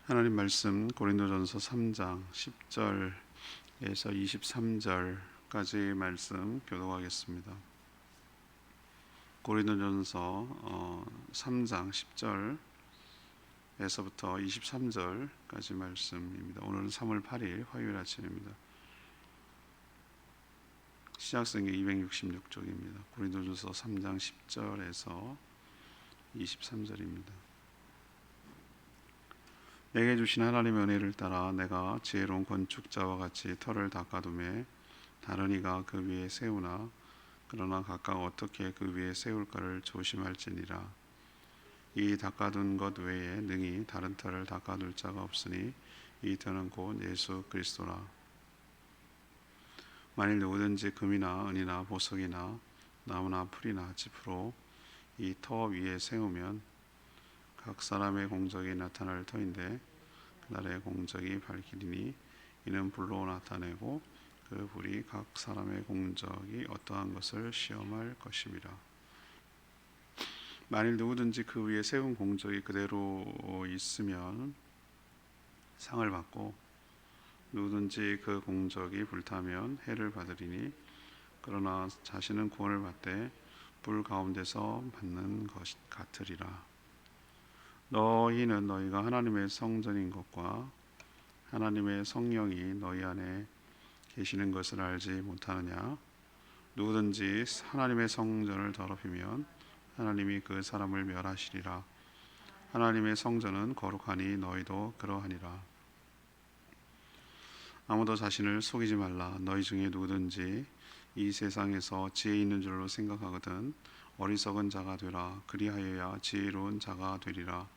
하나님 말씀 고린도전서 3장 10절에서 23절까지 말씀 교독하겠습니다. 고린도전서 3장 10절에서부터 23절까지 말씀입니다. 오늘은 3월 8일 화요일 아침입니다. 시작성경 266쪽입니다. 고린도전서 3장 10절에서 23절입니다. 내게 주신 하나님의 은혜를 따라 내가 지혜로운 건축자와 같이 터를 닦아두매 다른 이가 그 위에 세우나 그러나 각각 어떻게 그 위에 세울까를 조심할지니라. 이 닦아둔 것 외에 능히 다른 터를 닦아둘 자가 없으니 이 터는 곧 예수 그리스도라. 만일 누구든지 금이나 은이나 보석이나 나무나 풀이나 짚으로 이 터 위에 세우면 각 사람의 공적이 나타날 터인데 그날의 공적이 밝히리니 이는 불로 나타내고 그 불이 각 사람의 공적이 어떠한 것을 시험할 것임이라. 만일 누구든지 그 위에 세운 공적이 그대로 있으면 상을 받고 누구든지 그 공적이 불타면 해를 받으리니 그러나 자신은 구원을 받되 불 가운데서 받는 것 같으리라. 너희는 너희가 하나님의 성전인 것과 하나님의 성령이 너희 안에 계시는 것을 알지 못하느냐? 누구든지 하나님의 성전을 더럽히면 하나님이 그 사람을 멸하시리라. 하나님의 성전은 거룩하니 너희도 그러하니라. 아무도 자신을 속이지 말라. 너희 중에 누구든지 이 세상에서 지혜 있는 줄로 생각하거든 어리석은 자가 되라. 그리하여야 지혜로운 자가 되리라.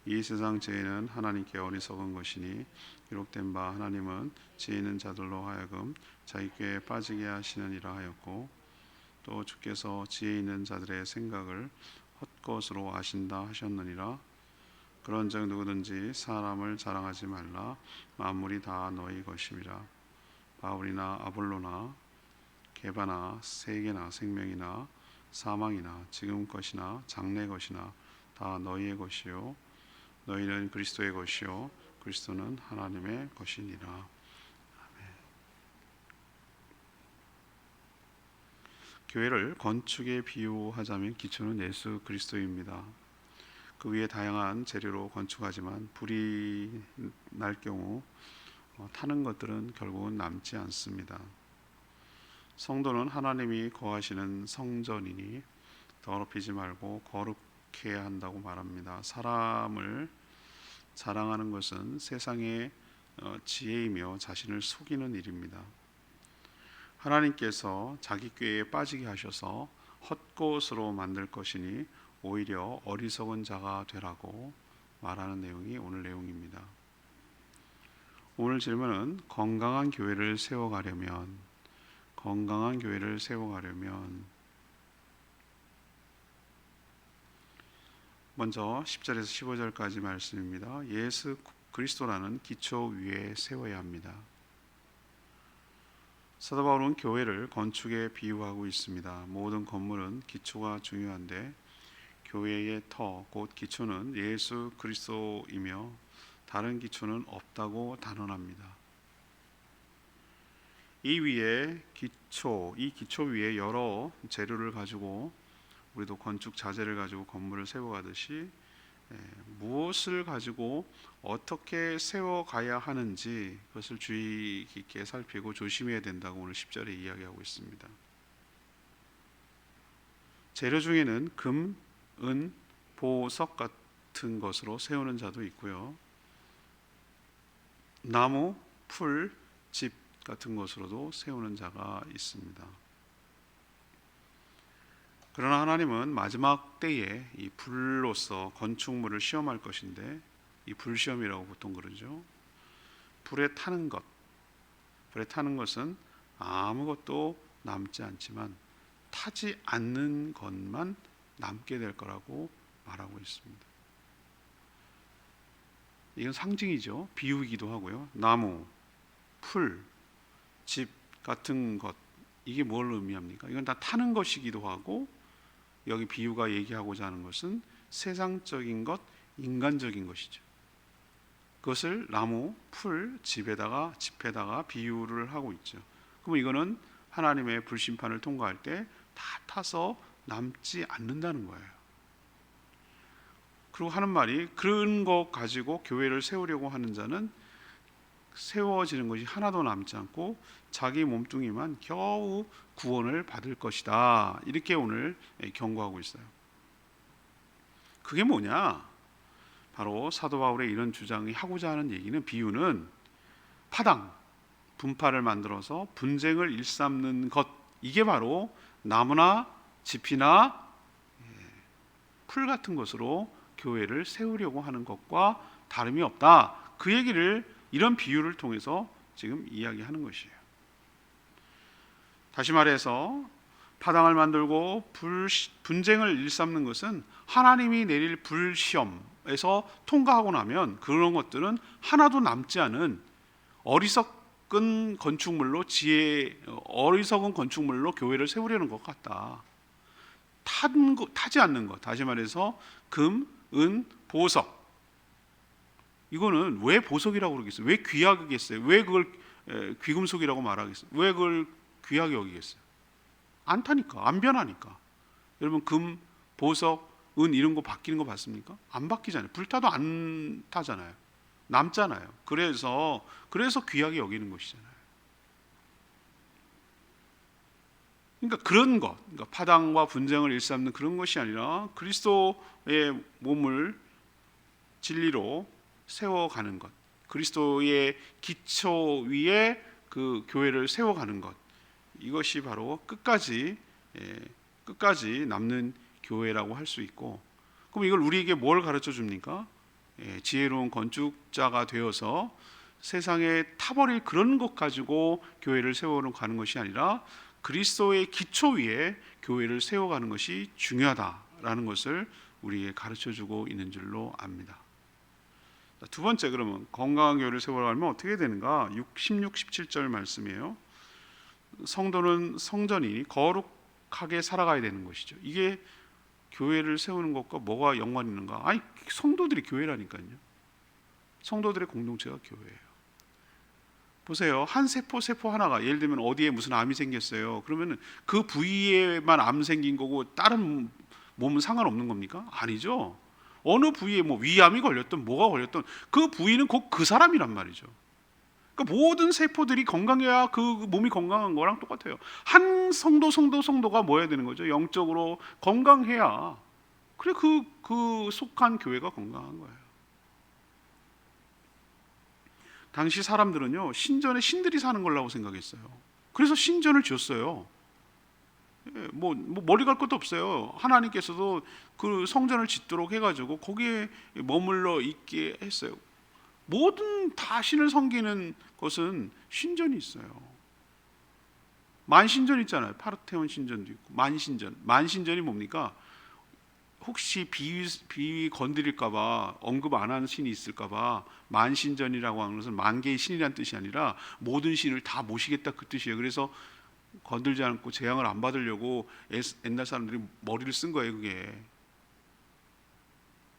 이 세상 지혜는 하나님께 어리석은 것이니 기록된 바 하나님은 지혜 있는 자들로 하여금 자기 꾀에 빠지게 하시느니라 하였고 또 주께서 지혜 있는 자들의 생각을 헛것으로 아신다 하셨느니라. 그런즉 누구든지 사람을 자랑하지 말라. 만물이 다 너희 것임이라. 바울이나 아볼로나 게바나 세계나 생명이나 사망이나 지금 것이나 장래 것이나 다 너희의 것이요 너희는 그리스도의 것이요 그리스도는 하나님의 것이니라. 아멘. 교회를 건축에 비유하자면 기초는 예수 그리스도입니다. 그 위에 다양한 재료로 건축하지만 불이 날 경우 타는 것들은 결국은 남지 않습니다. 성도는 하나님이 거하시는 성전이니 더럽히지 말고 거룩해 한다고 말합니다. 사람을 자랑하는 것은 세상의 지혜이며 자신을 속이는 일입니다. 하나님께서 자기 꾀에 빠지게 하셔서 헛것으로 만들 것이니 오히려 어리석은 자가 되라고 말하는 내용이 오늘 내용입니다. 오늘 질문은 건강한 교회를 세워가려면 먼저 10절에서 15절까지 말씀입니다. 예수 그리스도라는 기초 위에 세워야 합니다. 사도 바울은 교회를 건축에 비유하고 있습니다. 모든 건물은 기초가 중요한데 교회의 터, 곧 기초는 예수 그리스도이며 다른 기초는 없다고 단언합니다. 이 기초 위에 여러 재료를 가지고 우리도 건축 자재를 가지고 건물을 세워가듯이 무엇을 가지고 어떻게 세워가야 하는지 그것을 주의 깊게 살피고 조심해야 된다고 오늘 10절에 이야기하고 있습니다. 재료 중에는 금, 은, 보석 같은 것으로 세우는 자도 있고요. 나무, 풀, 집 같은 것으로도 세우는 자가 있습니다. 그러나 하나님은 마지막 때에 이 불로서 건축물을 시험할 것인데 이 불시험이라고 보통 그러죠. 불에 타는 것은 아무것도 남지 않지만 타지 않는 것만 남게 될 거라고 말하고 있습니다. 이건 상징이죠. 비유이기도 하고요. 나무, 풀, 집 같은 것 이게 뭘 의미합니까? 이건 다 타는 것이기도 하고 여기 비유가 얘기하고자 하는 것은 세상적인 것, 인간적인 것이죠. 그것을 나무, 풀, 집에다가 비유를 하고 있죠. 그럼 이거는 하나님의 불심판을 통과할 때 다 타서 남지 않는다는 거예요. 그리고 하는 말이 그런 것 가지고 교회를 세우려고 하는 자는 세워지는 것이 하나도 남지 않고 자기 몸뚱이만 겨우 구원을 받을 것이다. 이렇게 오늘 경고하고 있어요. 그게 뭐냐? 바로 사도 바울의 이런 주장이 하고자 하는 얘기는, 비유는 파당, 분파를 만들어서 분쟁을 일삼는 것, 이게 바로 나무나 짚이나 풀 같은 것으로 교회를 세우려고 하는 것과 다름이 없다. 그 얘기를 이런 비유를 통해서 지금 이야기하는 것이에요. 다시 말해서 파당을 만들고 분쟁을 일삼는 것은 하나님이 내릴 불시험에서 통과하고 나면 그런 것들은 하나도 남지 않은 어리석은 건축물로 교회를 세우려는 것 같다. 타지 않는 것, 다시 말해서 금, 은, 보석, 이거는 왜 보석이라고 그러겠어요? 왜 귀하겠어요? 왜 그걸 귀금속이라고 말하겠어요? 왜 그걸 귀하게 여기겠어요? 안 타니까, 안 변하니까. 여러분, 금, 보석, 은 이런 거 바뀌는 거 봤습니까? 안 바뀌잖아요. 불타도 안 타잖아요. 남잖아요. 그래서 귀하게 여기는 것이잖아요. 그러니까 그런 것, 그러니까 파당과 분쟁을 일삼는 그런 것이 아니라 그리스도의 몸을 진리로 세워가는 것, 그리스도의 기초 위에 그 교회를 세워가는 것, 이것이 바로 끝까지 남는 교회라고 할 수 있고, 그럼 이걸 우리에게 뭘 가르쳐 줍니까? 지혜로운 건축자가 되어서 세상에 타버릴 그런 것 가지고 교회를 세워가는 것이 아니라 그리스도의 기초 위에 교회를 세워가는 것이 중요하다라는 것을 우리에게 가르쳐주고 있는 줄로 압니다. 두 번째, 그러면 건강한 교회를 세워가려면 어떻게 되는가? 16, 17절 말씀이에요. 성도는 성전이 거룩하게 살아가야 되는 것이죠. 이게 교회를 세우는 것과 뭐가 연관이 있는가? 아니, 성도들이 교회라니까요. 성도들의 공동체가 교회예요. 보세요. 한 세포 하나가, 예를 들면 어디에 무슨 암이 생겼어요. 그러면 그 부위에만 암 생긴 거고 다른 몸은 상관없는 겁니까? 아니죠. 어느 부위에 뭐 위암이 걸렸든 뭐가 걸렸든 그 부위는 곧 그 사람이란 말이죠. 그러니까 모든 세포들이 건강해야 그 몸이 건강한 거랑 똑같아요. 한 성도가 뭐여야 되는 거죠? 영적으로 건강해야, 그래 그 속한 교회가 건강한 거예요. 당시 사람들은요, 신전에 신들이 사는 거라고 생각했어요. 그래서 신전을 지었어요. 뭐 머리 갈 것도 없어요. 하나님께서도 그 성전을 짓도록 해가지고 거기에 머물러 있게 했어요. 모든 다 신을 섬기는 것은 신전이 있어요. 만신전 있잖아요. 파르테논 신전도 있고 만신전이 뭡니까? 혹시 비위 건드릴까봐 언급 안 하는 신이 있을까봐 만신전이라고 하는 것은 만 개의 신이란 뜻이 아니라 모든 신을 다 모시겠다, 그 뜻이에요. 그래서 건들지 않고 재앙을 안 받으려고 옛날 사람들이 머리를 쓴 거예요. 그게.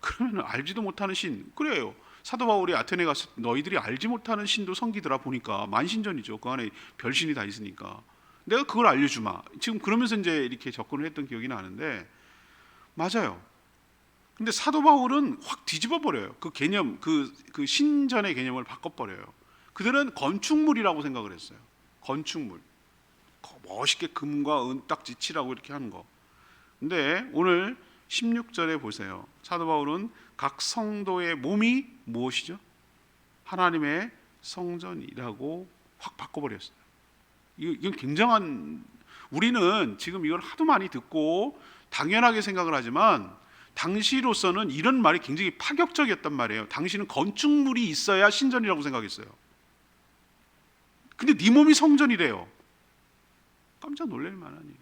그러면 알지도 못하는 신, 그래요. 사도 바울이 아테네 가서 너희들이 알지 못하는 신도 섬기더라 보니까 만신전이죠. 그 안에 별신이 다 있으니까 내가 그걸 알려주마. 지금 그러면서 이제 이렇게 접근을 했던 기억이 나는데, 맞아요. 근데 사도 바울은 확 뒤집어 버려요. 그 개념, 그 신전의 개념을 바꿔 버려요. 그들은 건축물이라고 생각을 했어요. 건축물. 멋있게 금과 은 딱 지치라고 이렇게 하는 거. 근데 오늘 16절에 보세요. 사도 바울은 각 성도의 몸이 무엇이죠? 하나님의 성전이라고 확 바꿔버렸어요. 이건 굉장한, 우리는 지금 이걸 하도 많이 듣고 당연하게 생각을 하지만 당시로서는 이런 말이 굉장히 파격적이었단 말이에요. 당신은 건축물이 있어야 신전이라고 생각했어요. 근데 네 몸이 성전이래요. 깜짝 놀랄 만한 일이에요.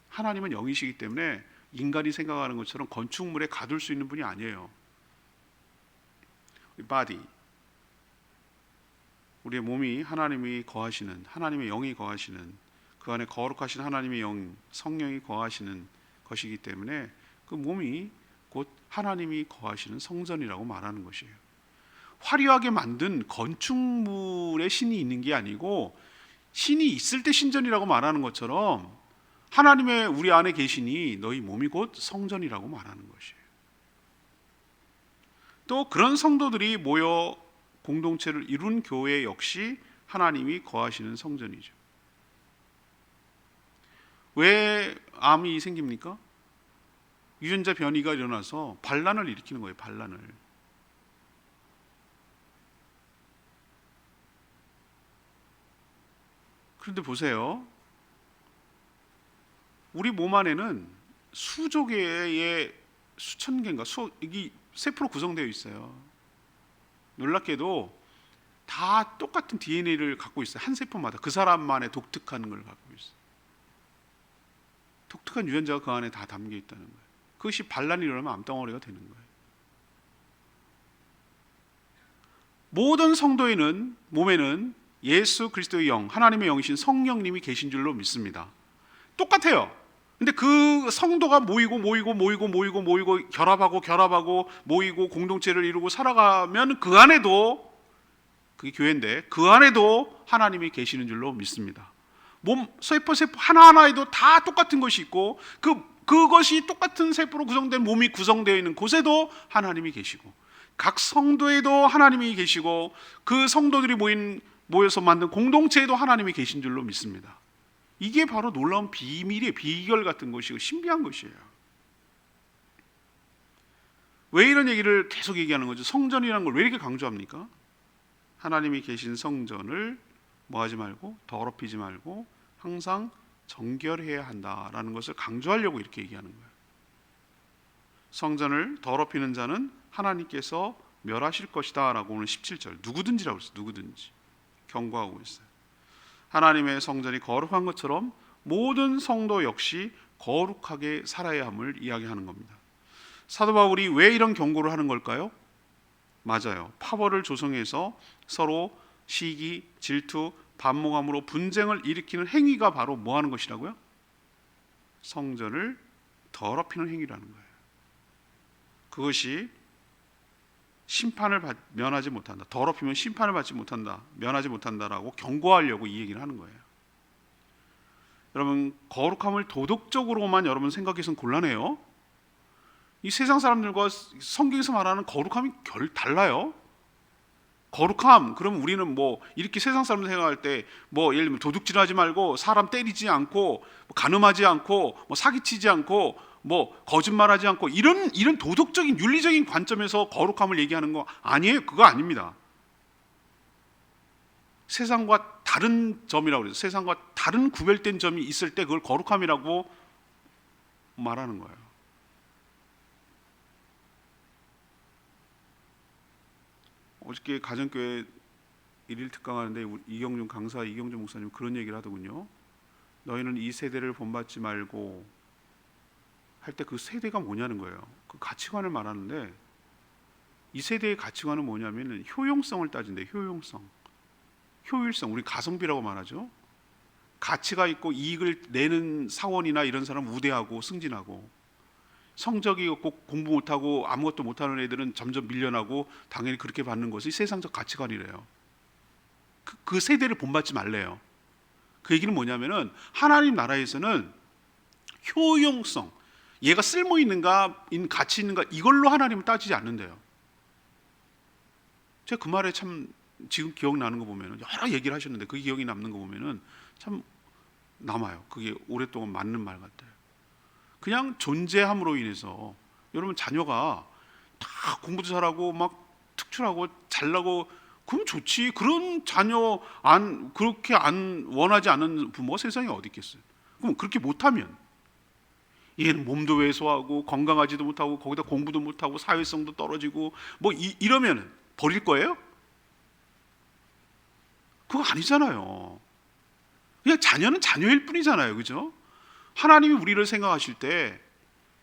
하나님은 영이시기 때문에 인간이 생각하는 것처럼 건축물에 가둘 수 있는 분이 아니에요. body, 우리의 몸이 하나님이 거하시는, 하나님의 영이 거하시는, 그 안에 거룩하신 하나님의 영, 성령이 거하시는 것이기 때문에 그 몸이 곧 하나님이 거하시는 성전이라고 말하는 것이에요. 화려하게 만든 건축물의 신이 있는 게 아니고 신이 있을 때 신전이라고 말하는 것처럼 하나님의 우리 안에 계시니 너희 몸이 곧 성전이라고 말하는 것이에요. 또 그런 성도들이 모여 공동체를 이룬 교회 역시 하나님이 거하시는 성전이죠. 왜 암이 생깁니까? 유전자 변이가 일어나서 반란을 일으키는 거예요. 반란을. 그런데 보세요. 우리 몸 안에는 수조 개의 수천 개인가 이게 세포로 구성되어 있어요. 놀랍게도 다 똑같은 DNA를 갖고 있어요. 한 세포마다 그 사람만의 독특한 걸 갖고 있어요. 독특한 유전자가 그 안에 다 담겨 있다는 거예요. 그것이 반란이 일어나면 암덩어리가 되는 거예요. 모든 성도에는 몸에는 예수 그리스도의 영, 하나님의 영이신 성령님이 계신 줄로 믿습니다. 똑같아요. 근데 그 성도가 모이고 결합하고 모이고 공동체를 이루고 살아가면 그 안에도, 그게 교회인데 그 안에도 하나님이 계시는 줄로 믿습니다. 몸 세포 하나하나에도 다 똑같은 것이 있고 그것이 똑같은 세포로 구성된 몸이 구성되어 있는 곳에도 하나님이 계시고 각 성도에도 하나님이 계시고 그 성도들이 모여서 만든 공동체에도 하나님이 계신 줄로 믿습니다. 이게 바로 놀라운 비밀의 비결 같은 것이고 신비한 것이에요. 왜 이런 얘기를 계속 얘기하는 거죠? 성전이라는 걸 왜 이렇게 강조합니까? 하나님이 계신 성전을 뭐하지 말고 더럽히지 말고 항상 정결해야 한다라는 것을 강조하려고 이렇게 얘기하는 거예요. 성전을 더럽히는 자는 하나님께서 멸하실 것이다 라고 오늘 17절 누구든지라고 했어요. 누구든지 경고하고 있어요. 하나님의 성전이 거룩한 것처럼 모든 성도 역시 거룩하게 살아야 함을 이야기하는 겁니다. 사도 바울이 왜 이런 경고를 하는 걸까요? 맞아요. 파벌을 조성해서 서로 시기, 질투, 반목함으로 분쟁을 일으키는 행위가 바로 뭐 하는 것이라고요? 성전을 더럽히는 행위라는 거예요. 그것이 심판을 면하지 못한다. 더럽히면 심판을 받지 못한다. 면하지 못한다라고 경고하려고 이 얘기를 하는 거예요. 여러분, 거룩함을 도덕적으로만 여러분 생각해서는 곤란해요. 이 세상 사람들과 성경에서 말하는 거룩함이 달라요. 거룩함, 그러면 우리는 뭐 이렇게 세상 사람들 생각할 때 뭐 예를 들면 도둑질하지 말고 사람 때리지 않고 간음하지 않고 뭐 사기치지 않고 뭐 거짓말하지 않고 이런 도덕적인 윤리적인 관점에서 거룩함을 얘기하는 거 아니에요. 그거 아닙니다. 세상과 다른 점이라고 그래요. 세상과 다른 구별된 점이 있을 때 그걸 거룩함이라고 말하는 거예요. 어저께 가정교회 일일 특강하는데 이경준 강사 이경준 목사님 그런 얘기를 하더군요. 너희는 이 세대를 본받지 말고 할 때 그 세대가 뭐냐는 거예요. 그 가치관을 말하는데 이 세대의 가치관은 뭐냐면 효용성을 따진대. 효율성. 우리 가성비라고 말하죠. 가치가 있고 이익을 내는 사원이나 이런 사람 우대하고 승진하고, 성적이 꼭 공부 못하고 아무것도 못하는 애들은 점점 밀려나고 당연히 그렇게 받는 것이 세상적 가치관이래요. 그 세대를 본받지 말래요. 그 얘기는 뭐냐면은 하나님 나라에서는 효용성, 얘가 쓸모 있는가, 가치 있는가 이걸로 하나님은 따지지 않는데요. 제가 그 말에 참 지금 기억나는 거 보면은 여러 얘기를 하셨는데 그 기억이 남는 거 보면은 참 남아요. 그게 오랫동안 맞는 말 같아요. 그냥 존재함으로 인해서 여러분 자녀가 다 공부도 잘하고 막 특출하고 잘나고 그럼 좋지. 그런 자녀 그렇게 안 원하지 않는 부모가 세상에 어디 있겠어요. 그럼 그렇게 못하면 얘는 몸도 왜소하고 건강하지도 못하고 거기다 공부도 못하고 사회성도 떨어지고 뭐 이러면 버릴 거예요? 그거 아니잖아요. 그냥 자녀는 자녀일 뿐이잖아요. 그죠? 하나님이 우리를 생각하실 때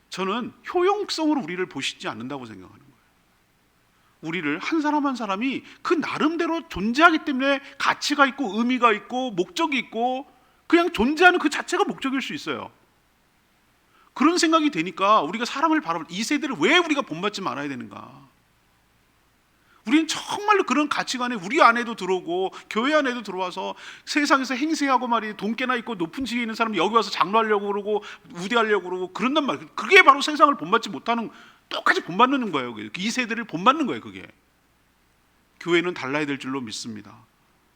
저는 효용성으로 우리를 보시지 않는다고 생각하는 거예요. 우리를 한 사람 한 사람이 그 나름대로 존재하기 때문에 가치가 있고 의미가 있고 목적이 있고 그냥 존재하는 그 자체가 목적일 수 있어요. 그런 생각이 되니까 우리가 사람을 바라볼 이 세대를 왜 우리가 본받지 말아야 되는가? 우리는 정말로 그런 가치관에 우리 안에도 들어오고 교회 안에도 들어와서 세상에서 행세하고 말이에요. 돈 깨나 있고 높은 지위에 있는 사람이 여기 와서 장로하려고 그러고 우대하려고 그러고 그런단 말이에요. 그게 바로 세상을 본받지 못하는, 똑같이 본받는 거예요. 이 세대를 본받는 거예요. 그게. 교회는 달라야 될 줄로 믿습니다.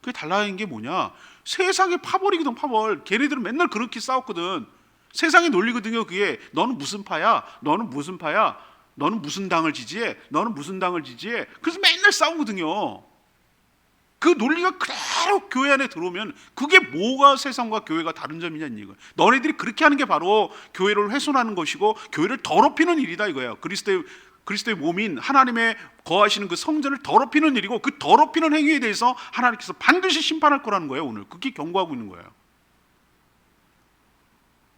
그게 달라야 게 뭐냐? 세상의 파벌이거든. 파벌. 걔네들은 맨날 그렇게 싸웠거든. 세상의 논리거든요. 그게 너는 무슨 파야? 너는 무슨 파야? 너는 무슨 당을 지지해? 너는 무슨 당을 지지해? 그래서 맨날 싸우거든요. 그 논리가 그대로 교회 안에 들어오면 그게 뭐가 세상과 교회가 다른 점이냐는 이거예요. 너네들이 그렇게 하는 게 바로 교회를 훼손하는 것이고 교회를 더럽히는 일이다 이거예요. 그리스도의 몸인 하나님의 거하시는 그 성전을 더럽히는 일이고, 그 더럽히는 행위에 대해서 하나님께서 반드시 심판할 거라는 거예요. 오늘 그렇게 경고하고 있는 거예요.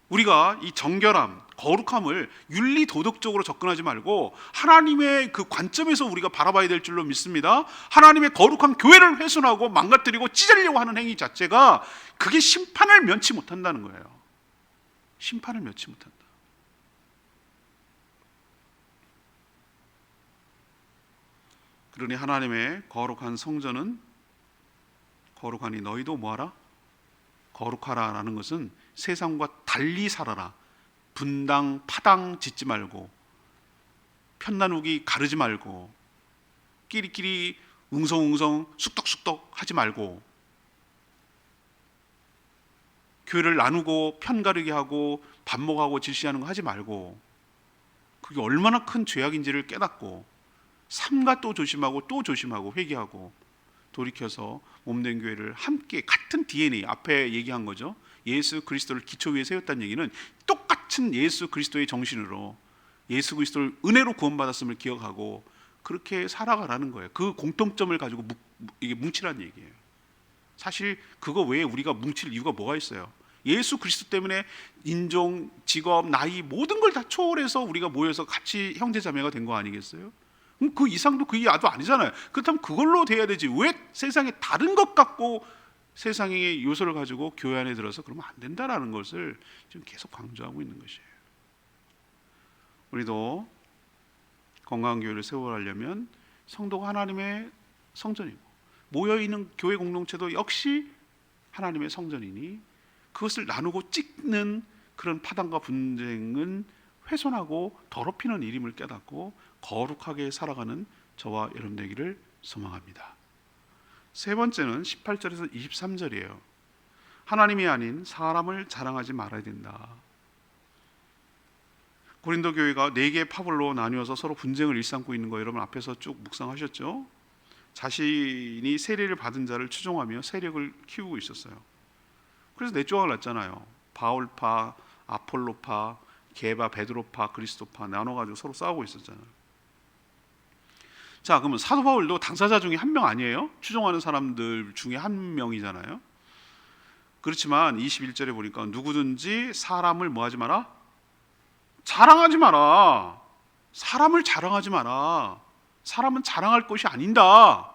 우리가 이 정결함, 거룩함을 윤리 도덕적으로 접근하지 말고 하나님의 그 관점에서 우리가 바라봐야 될 줄로 믿습니다. 하나님의 거룩한 교회를 훼손하고 망가뜨리고 찢으려고 하는 행위 자체가 그게 심판을 면치 못한다는 거예요. 심판을 면치 못한다. 그러니 하나님의 거룩한 성전은 거룩하니 너희도 뭐하라? 거룩하라 라는 것은 세상과 달리 살아라. 분당, 파당 짓지 말고, 편나누기 가르지 말고, 끼리끼리 웅성웅성 쑥덕쑥덕 하지 말고, 교회를 나누고 편가르게 하고 반목하고 질시하는 거 하지 말고, 그게 얼마나 큰 죄악인지를 깨닫고 삼가 또 조심하고 또 조심하고 회개하고 돌이켜서 몸된 교회를 함께 같은 DNA, 앞에 얘기한 거죠. 예수 그리스도를 기초 위에 세웠다는 얘기는 똑같은 예수 그리스도의 정신으로 예수 그리스도를 은혜로 구원받았음을 기억하고 그렇게 살아가라는 거예요. 그 공통점을 가지고 이게 뭉치라는 얘기예요. 사실 그거 외에 우리가 뭉칠 이유가 뭐가 있어요? 예수 그리스도 때문에 인종, 직업, 나이 모든 걸 다 초월해서 우리가 모여서 같이 형제자매가 된 거 아니겠어요? 그럼 그 이상도 그 이하도 아니잖아요. 그렇다면 그걸로 돼야 되지. 왜 세상에 다른 것 갖고 세상의 요소를 가지고 교회 안에 들어서 그러면 안 된다라는 것을 지금 계속 강조하고 있는 것이에요. 우리도 건강한 교회를 세워가려면 성도가 하나님의 성전이고 모여있는 교회 공동체도 역시 하나님의 성전이니 그것을 나누고 찍는 그런 파당과 분쟁은 훼손하고 더럽히는 일임을 깨닫고 거룩하게 살아가는 저와 여러분 되기를 소망합니다. 세 번째는 18절에서 23절이에요. 하나님이 아닌 사람을 자랑하지 말아야 된다. 고린도 교회가 4개의 파벌로 나뉘어서 서로 분쟁을 일삼고 있는 거 여러분 앞에서 쭉 묵상하셨죠? 자신이 세례를 받은 자를 추종하며 세력을 키우고 있었어요. 그래서 4조각을 났잖아요. 바울파, 아폴로파, 게바, 베드로파, 그리스도파 나눠가지고 서로 싸우고 있었잖아요. 자, 그러면 사도 바울도 당사자 중에 한 명 아니에요? 추종하는 사람들 중에 한 명이잖아요. 그렇지만 21절에 보니까 누구든지 사람을 뭐하지 마라? 자랑하지 마라. 사람을 자랑하지 마라. 사람은 자랑할 것이 아닌다.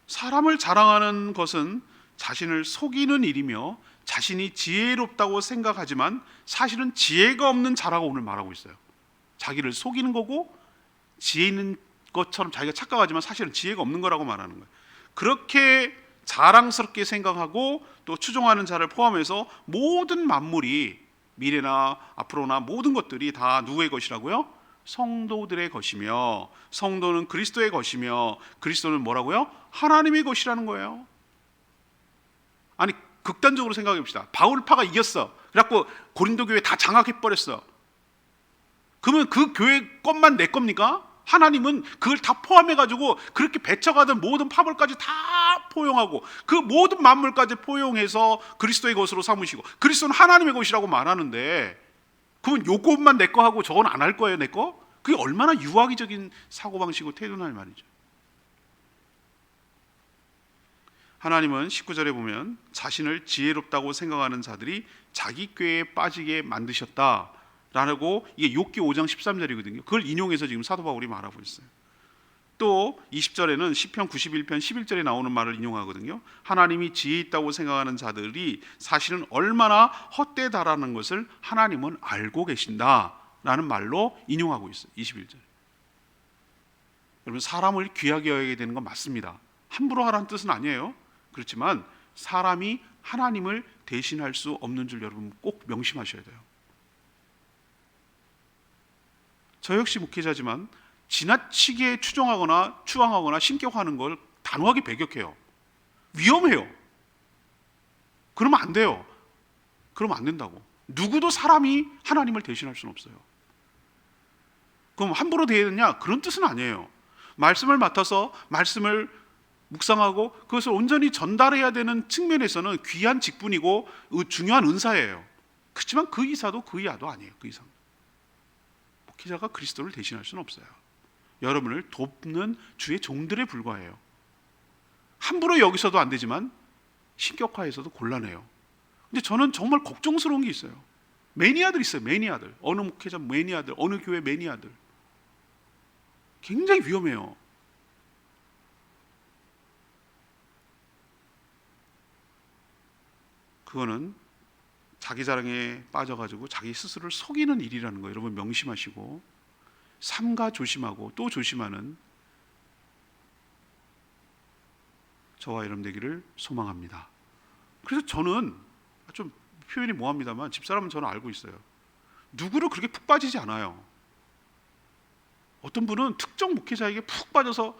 사람을 자랑하는 것은 자신을 속이는 일이며 자신이 지혜롭다고 생각하지만 사실은 지혜가 없는 자라고 오늘 말하고 있어요. 자기를 속이는 거고 지혜 있는 것처럼 자기가 착각하지만 사실은 지혜가 없는 거라고 말하는 거예요. 그렇게 자랑스럽게 생각하고 또 추종하는 자를 포함해서 모든 만물이 미래나 앞으로나 모든 것들이 다 누구의 것이라고요? 성도들의 것이며 성도는 그리스도의 것이며 그리스도는 뭐라고요? 하나님의 것이라는 거예요. 아니 극단적으로 생각해 봅시다. 바울파가 이겼어. 그래갖고 고린도 교회 다 장악해버렸어. 그러면 그 교회 것만 내 겁니까? 하나님은 그걸 다 포함해가지고 그렇게 배쳐가던 모든 파벌까지 다 포용하고 그 모든 만물까지 포용해서 그리스도의 것으로 삼으시고 그리스도는 하나님의 것이라고 말하는데 그러면 요것만 내 거 하고 저건 안 할 거예요 내 거? 그게 얼마나 유아기적인 사고방식이고 태도냐 말이죠. 하나님은 19절에 보면 자신을 지혜롭다고 생각하는 자들이 자기 꾀에 빠지게 만드셨다 라고 이게 욥기 5장 13절이거든요. 그걸 인용해서 지금 사도 바울이 말하고 있어요. 또 20절에는 시편 91편 11절에 나오는 말을 인용하거든요. 하나님이 지혜 있다고 생각하는 자들이 사실은 얼마나 헛되다라는 것을 하나님은 알고 계신다 라는 말로 인용하고 있어요. 21절. 여러분, 사람을 귀하게 여기게 되는 건 맞습니다. 함부로 하라는 뜻은 아니에요. 그렇지만 사람이 하나님을 대신할 수 없는 줄 여러분 꼭 명심하셔야 돼요. 저 역시 목회자지만 지나치게 추종하거나 추앙하거나 신격화하는 걸 단호하게 배격해요. 위험해요. 그러면 안 돼요. 그러면 안 된다고. 누구도 사람이 하나님을 대신할 수는 없어요. 그럼 함부로 대해야 되냐? 그런 뜻은 아니에요. 말씀을 맡아서 말씀을 묵상하고 그것을 온전히 전달해야 되는 측면에서는 귀한 직분이고 중요한 은사예요. 그렇지만 그 이사도 그 이하도 아니에요. 그 이상. 목회자가 그리스도를 대신할 수는 없어요. 여러분을 돕는 주의 종들에 불과해요. 함부로 여기서도 안 되지만 신격화에서도 곤란해요. 근데 저는 정말 걱정스러운 게 있어요. 매니아들 있어요. 매니아들. 어느 목회자 매니아들, 어느 교회 매니아들. 굉장히 위험해요. 그거는 자기 자랑에 빠져가지고 자기 스스로를 속이는 일이라는 거 여러분 명심하시고, 삼가 조심하고 또 조심하는 저와 여러분 되기를 소망합니다. 그래서 저는 좀 표현이 모호합니다만 집사람은 저는 알고 있어요. 누구를 그렇게 푹 빠지지 않아요. 어떤 분은 특정 목회자에게 푹 빠져서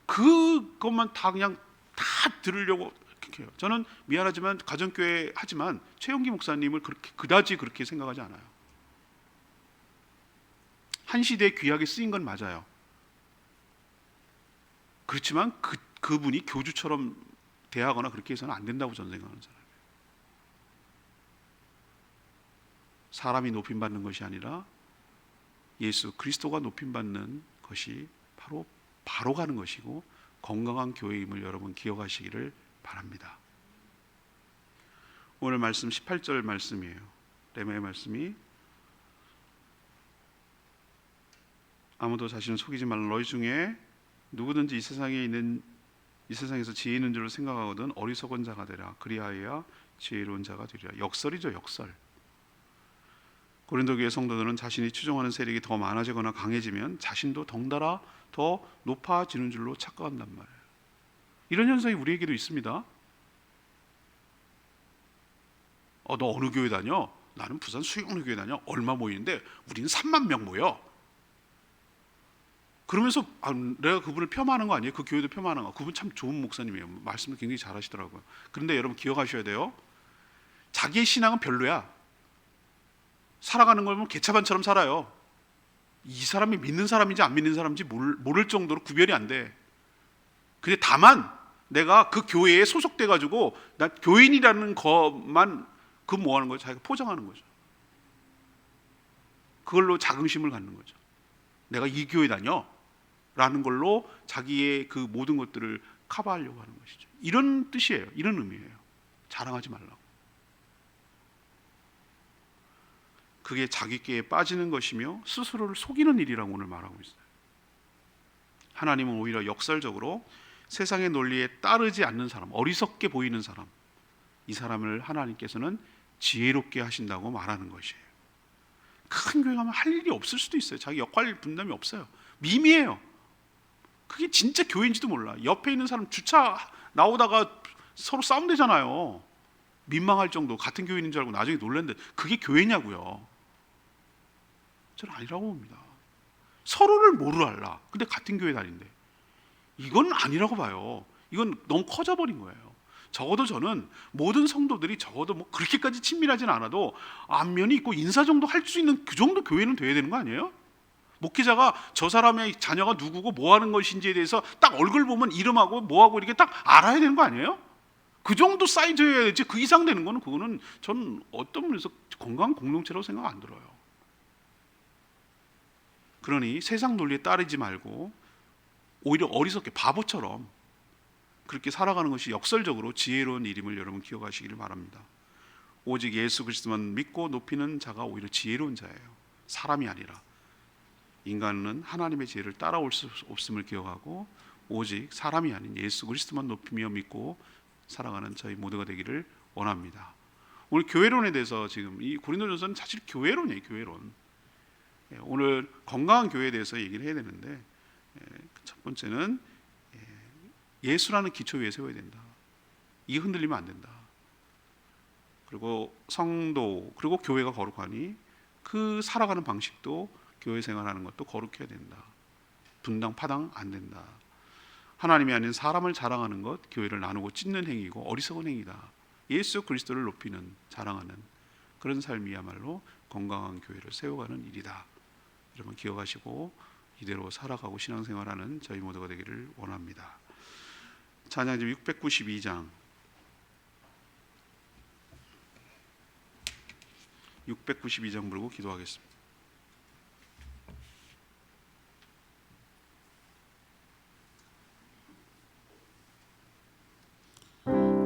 그것만 다 그냥 다 들으려고 이렇게 해요. 저는 미안하지만 가정교회 하지만 최영기 목사님을 그렇게 그다지 그렇게 생각하지 않아요. 한 시대에 귀하게 쓰인 건 맞아요. 그렇지만 그분이 교주처럼 대하거나 그렇게 해서는 안 된다고 저는 생각하는 사람이에요. 사람이 높임받는 것이 아니라 예수 그리스도가 높임받는 것이 바로 가는 것이고 건강한 교회임을 여러분 기억하시기를 바랍니다. 오늘 말씀 18절 말씀이에요. 레마의 말씀이 아무도 자신을 속이지 말라. 너희 중에 누구든지 이 세상에서 지혜 있는 줄로 생각하거든 어리석은 자가 되라. 그리하여야 지혜로운 자가 되리라. 역설이죠, 역설. 고린도 교회 성도들은 자신이 추종하는 세력이 더 많아지거나 강해지면 자신도 덩달아 더 높아지는 줄로 착각한단 말이에요. 이런 현상이 우리에게도 있습니다. 너 어느 교회 다녀? 나는 부산 수영로 교회 다녀. 얼마 모이는데 우리는 3만 명 모여. 그러면서 내가 그분을 폄하하는 거 아니에요? 그 교회도 폄하하는 거. 그분 참 좋은 목사님이에요. 말씀을 굉장히 잘하시더라고요. 그런데 여러분 기억하셔야 돼요. 자기의 신앙은 별로야. 살아가는 걸 보면 개차반처럼 살아요. 이 사람이 믿는 사람인지 안 믿는 사람인지 모를 정도로 구별이 안 돼. 근데 다만 내가 그 교회에 소속돼 가지고 나 교인이라는 것만 그 뭐하는 거죠? 자기가 포장하는 거죠. 그걸로 자긍심을 갖는 거죠. 내가 이 교회 다녀 라는 걸로 자기의 그 모든 것들을 커버하려고 하는 것이죠. 이런 뜻이에요. 이런 의미예요. 자랑하지 말라고. 그게 자기께에 빠지는 것이며 스스로를 속이는 일이라고 오늘 말하고 있어요. 하나님은 오히려 역설적으로 세상의 논리에 따르지 않는 사람, 어리석게 보이는 사람, 이 사람을 하나님께서는 지혜롭게 하신다고 말하는 것이에요. 큰 교회 가면 할 일이 없을 수도 있어요. 자기 역할 분담이 없어요. 미미해요. 그게 진짜 교회인지도 몰라. 옆에 있는 사람 주차 나오다가 서로 싸움되잖아요. 민망할 정도. 같은 교회인인 줄 알고 나중에 놀랐는데 그게 교회냐고요. 저는 아니라고 봅니다. 서로를 뭐로 알라. 근데 같은 교회 다닌대. 이건 아니라고 봐요. 이건 너무 커져버린 거예요. 적어도 저는 모든 성도들이 적어도 뭐 그렇게까지 친밀하진 않아도 안면이 있고 인사 정도 할 수 있는 그 정도 교회는 돼야 되는 거 아니에요? 목회자가 저 사람의 자녀가 누구고 뭐 하는 것인지에 대해서 딱 얼굴 보면 이름하고 뭐하고 이렇게 딱 알아야 되는 거 아니에요? 그 정도 사이즈여야 되지 그 이상 되는 거는 그거는 저는 어떤 면에서 건강한 공동체라고 생각 안 들어요. 그러니 세상 논리에 따르지 말고 오히려 어리석게 바보처럼 그렇게 살아가는 것이 역설적으로 지혜로운 일임을 여러분 기억하시기를 바랍니다. 오직 예수 그리스도만 믿고 높이는 자가 오히려 지혜로운 자예요. 사람이 아니라. 인간은 하나님의 지혜를 따라올 수 없음을 기억하고 오직 사람이 아닌 예수 그리스도만 높이며 믿고 살아가는 저희 모두가 되기를 원합니다. 오늘 교회론에 대해서 지금 이 고린도전서는 사실 교회론이에요. 교회론. 오늘 건강한 교회에 대해서 얘기를 해야 되는데, 첫 번째는 예수라는 기초 위에 세워야 된다. 이게 흔들리면 안 된다. 그리고 성도, 그리고 교회가 거룩하니 그 살아가는 방식도, 교회 생활하는 것도 거룩해야 된다. 분당 파당 안 된다. 하나님이 아닌 사람을 자랑하는 것, 교회를 나누고 찢는 행위고 어리석은 행위다. 예수 그리스도를 높이는, 자랑하는 그런 삶이야말로 건강한 교회를 세워가는 일이다. 여러분 기억하시고 이대로 살아가고 신앙생활하는 저희 모두가 되기를 원합니다. 찬양집 692장 692장 부르고 기도하겠습니다.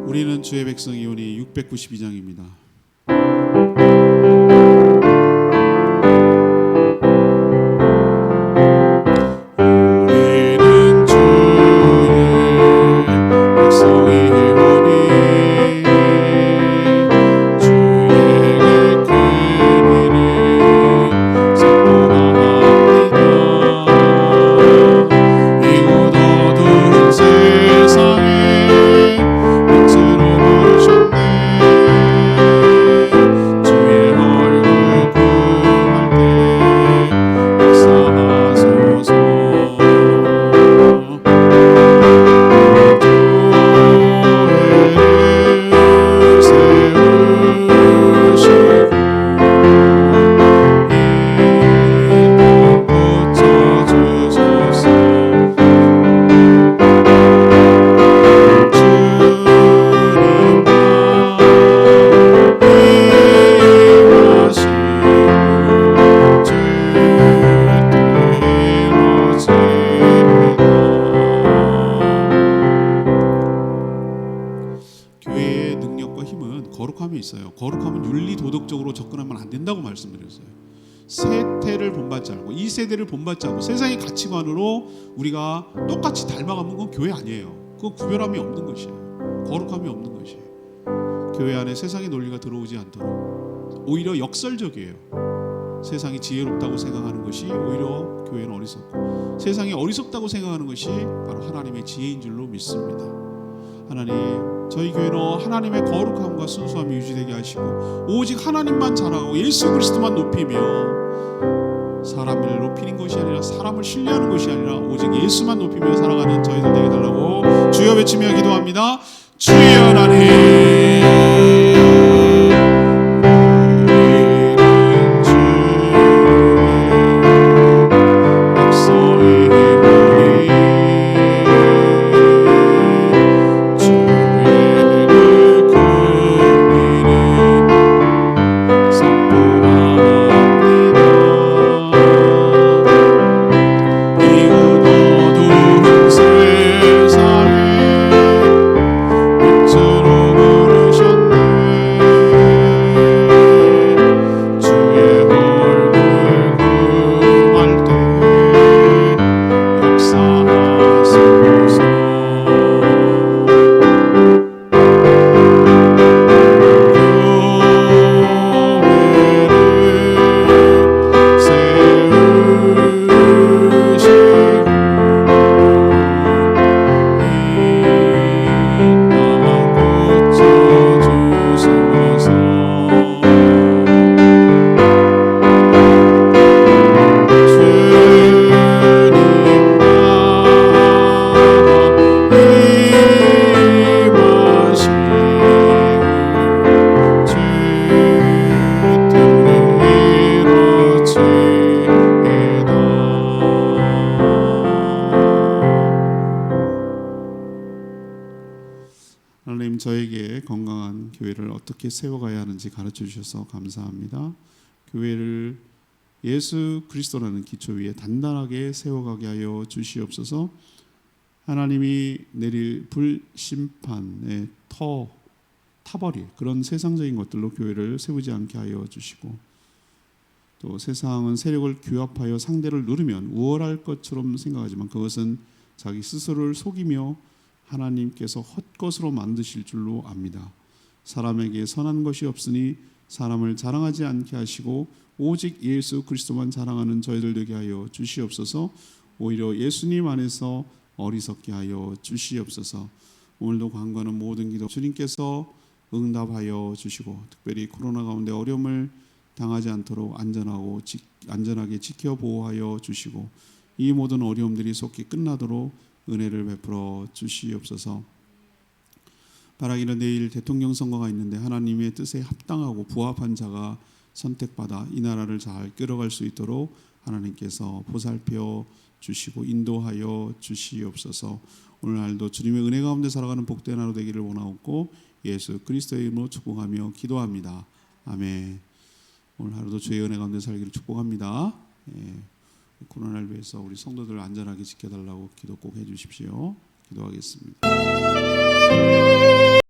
우리는 주의 백성이오니 692장입니다. 거룩함은 윤리 도덕적으로 접근하면 안 된다고 말씀드렸어요. 세태를 본받지 않고, 이 세대를 본받지 않고 세상의 가치관으로 우리가 똑같이 닮아가면 그건 교회 아니에요. 그건 구별함이 없는 것이에요. 거룩함이 없는 것이에요. 교회 안에 세상의 논리가 들어오지 않도록, 오히려 역설적이에요. 세상이 지혜롭다고 생각하는 것이 오히려 교회는 어리석고, 세상이 어리석다고 생각하는 것이 바로 하나님의 지혜인 줄로 믿습니다. 하나님, 저희 교회는 하나님의 거룩함과 순수함이 유지되게 하시고, 오직 하나님만 자랑하고 예수 그리스도만 높이며, 사람을 높이는 것이 아니라, 사람을 신뢰하는 것이 아니라 오직 예수만 높이며 살아가는 저희들 되게 달라고 주여 외치며 기도합니다. 주의 하나님, 하나님, 저에게 건강한 교회를 어떻게 세워가야 하는지 가르쳐 주셔서 감사합니다. 교회를 예수 그리스도라는 기초 위에 단단하게 세워가게 하여 주시옵소서. 하나님이 내릴 불심판의 타버릴 그런 세상적인 것들로 교회를 세우지 않게 하여 주시고, 또 세상은 세력을 규합하여 상대를 누르면 우월할 것처럼 생각하지만 그것은 자기 스스로를 속이며 하나님께서 헛것으로 만드실 줄로 압니다. 사람에게 선한 것이 없으니 사람을 자랑하지 않게 하시고 오직 예수 그리스도만 자랑하는 저희들 되게 하여 주시옵소서. 오히려 예수님 안에서 어리석게 하여 주시옵소서. 오늘도 간구하는 모든 기도 주님께서 응답하여 주시고, 특별히 코로나 가운데 어려움을 당하지 않도록 안전하게 지켜 보호하여 주시고, 이 모든 어려움들이 속히 끝나도록 은혜를 베풀어 주시옵소서. 바라기는 내일 대통령 선거가 있는데 하나님의 뜻에 합당하고 부합한 자가 선택받아 이 나라를 잘 끌어갈 수 있도록 하나님께서 보살펴 주시고 인도하여 주시옵소서. 오늘날도 주님의 은혜 가운데 살아가는 복된 하루 되기를 원하옵고 예수 그리스도의 이름으로 축복하며 기도합니다. 아멘. 오늘 하루도 주의 은혜 가운데 살기를 축복합니다. 코로나를 위해서 우리 성도들 안전하게 지켜달라고 기도 꼭 해주십시오. 기도하겠습니다.